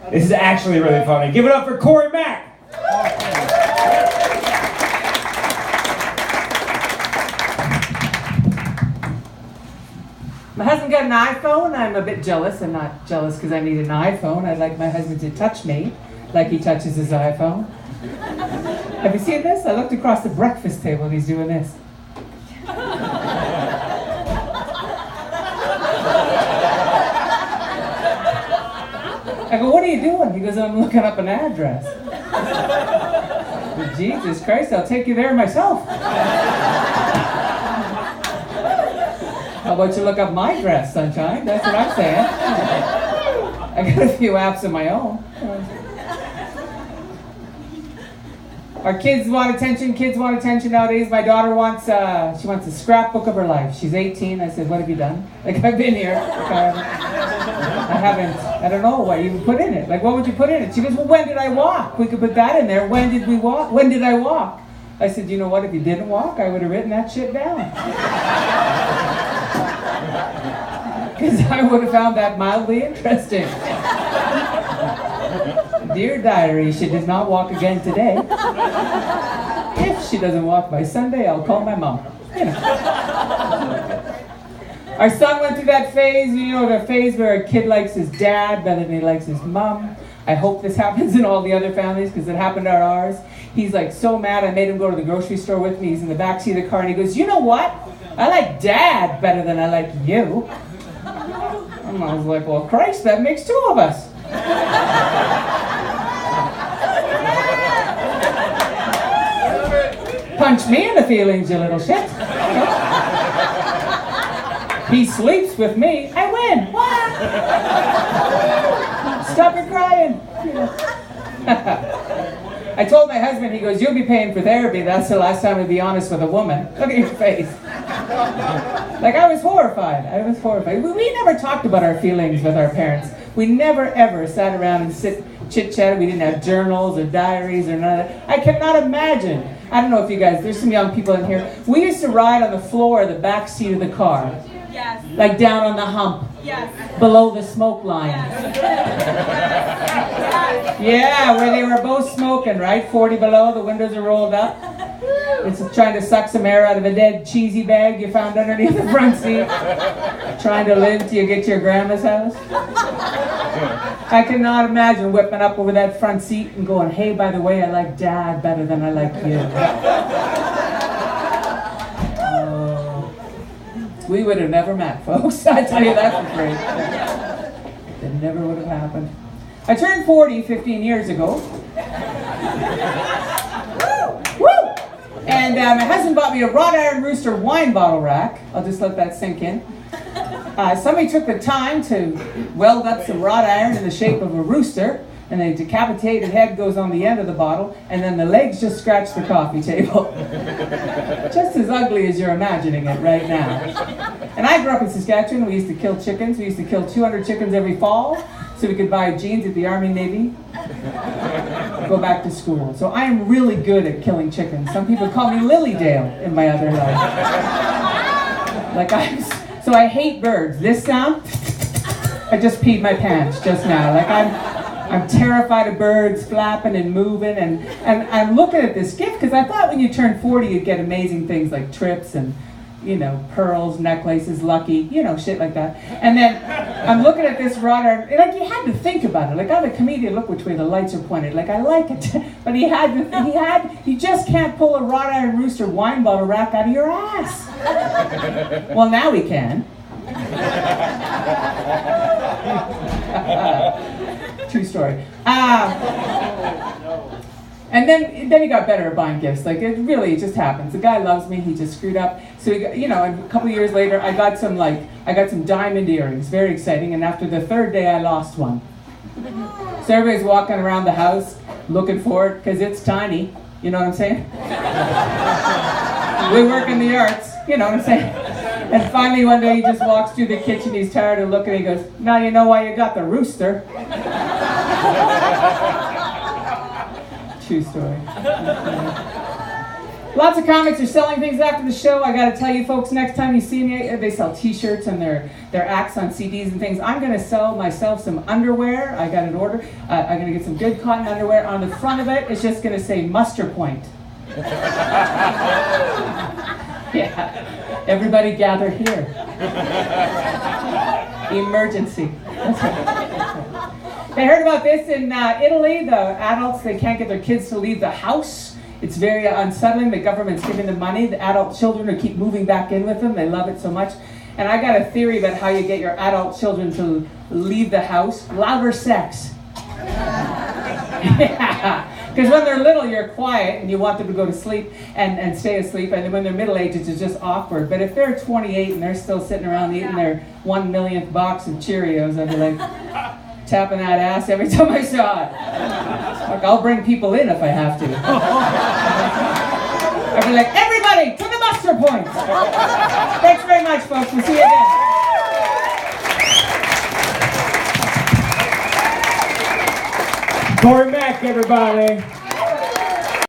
This is actually really funny. Give it up for Cory Mack. My husband got an iPhone. I'm a bit jealous. I'm not jealous because I need an iPhone. I'd like my husband to touch me like he touches his iPhone. Have you seen this? I looked across the breakfast table and he's doing this. I go, what are you doing? He goes, I'm looking up an address. Jesus Christ, I'll take you there myself. How about you look up my address, sunshine? That's what I'm saying. I got a few apps of my own. Our kids want attention. Kids want attention nowadays. My daughter wants, she wants a scrapbook of her life. She's 18. I said, what have you done? Like, I've been here. I don't know what you put in it. Like, what would you put in it? She goes, well, when did I walk? We could put that in there. When did we walk? When did I walk? I said, you know what? If you didn't walk, I would have written that shit down. Because I would have found that mildly interesting. Dear diary, she did not walk again today. If she doesn't walk by Sunday, I'll call my mom. You know. Our son went through that phase, you know, the phase where a kid likes his dad better than he likes his mom. I hope this happens in all the other families because it happened at ours. He's like so mad I made him go to the grocery store with me. He's in the backseat of the car and he goes, you know what? I like Dad better than I like you. And I was like, well, Christ, that makes two of us. Punch me in the feelings, you little shit. He sleeps with me, I win. What? Stop your crying. I told my husband, he goes, you'll be paying for therapy. That's the last time I'd be honest with a woman. Look at your face. Like, I was horrified. We never talked about our feelings with our parents. We never, ever sat around and chit-chatted. We didn't have journals or diaries or none of that. I cannot imagine. I don't know if you guys, there's some young people in here. We used to ride on the floor of the back seat of the car. Yes. Like down on the hump. Yes. Below the smoke line. Yes. Yeah, where they were both smoking, right? 40 below, the windows are rolled up. It's trying to suck some air out of a dead cheesy bag you found underneath the front seat. Trying to live till you get to your grandma's house. I cannot imagine whipping up over that front seat and going, hey, by the way, I like Dad better than I like you. We would have never met, folks. I tell you that for free. It never would have happened. I turned 40 15 years ago. Woo! And my husband bought me a wrought iron rooster wine bottle rack. I'll just let that sink in. Somebody took the time to weld up some wrought iron in the shape of a rooster, and the decapitated head goes on the end of the bottle, and then the legs just scratch the coffee table. Just as ugly as you're imagining it right now. And I grew up in Saskatchewan. We used to kill chickens. We used to kill 200 chickens every fall so we could buy jeans at the Army Navy, go back to school. So I am really good at killing chickens. Some people call me Lilydale in my other life. So I hate birds. This sound, I just peed my pants just now. Like I'm terrified of birds flapping and moving, and I'm looking at this gift because I thought when you turn 40 you'd get amazing things like trips and, you know, pearls, necklaces, lucky, you know, shit like that. And then I'm looking at this wrought iron, like you had to think about it. Like I'm a comedian, look which way the lights are pointed. Like I like it, but you just can't pull a wrought iron rooster wine bottle rack out of your ass. Well, now we can. True story. And then he got better at buying gifts. Like it just happens. The guy loves me. He just screwed up. So a couple of years later, I got some diamond earrings. Very exciting. And after the third day, I lost one. So everybody's walking around the house looking for it because it's tiny. You know what I'm saying? We work in the arts. You know what I'm saying? And finally one day he just walks through the kitchen. He's tired of looking. He goes, "Now you know why you got the rooster." True story. Lots of comics are selling things after the show. I got to tell you folks, next time you see me, they sell t-shirts and their acts on CDs and things. I'm going to sell myself some underwear. I got an order. I'm going to get some good cotton underwear. On the front of it, it's just going to say Muster Point. Yeah. Everybody gather here. Emergency. That's right. I heard about this in Italy. The adults, they can't get their kids to leave the house. It's very unsettling. The government's giving them money. The adult children will keep moving back in with them. They love it so much. And I got a theory about how you get your adult children to leave the house. Louder sex. Yeah. Because when they're little, you're quiet and you want them to go to sleep and stay asleep. And then when they're middle-aged, it's just awkward. But if they're 28 and they're still sitting around eating their 1 millionth box of Cheerios, I'd be like tapping that ass every time I saw it. Like, I'll bring people in if I have to. I'd be like, everybody to the muster point. Thanks very much, folks. We'll see you again. Cory Mack, everybody.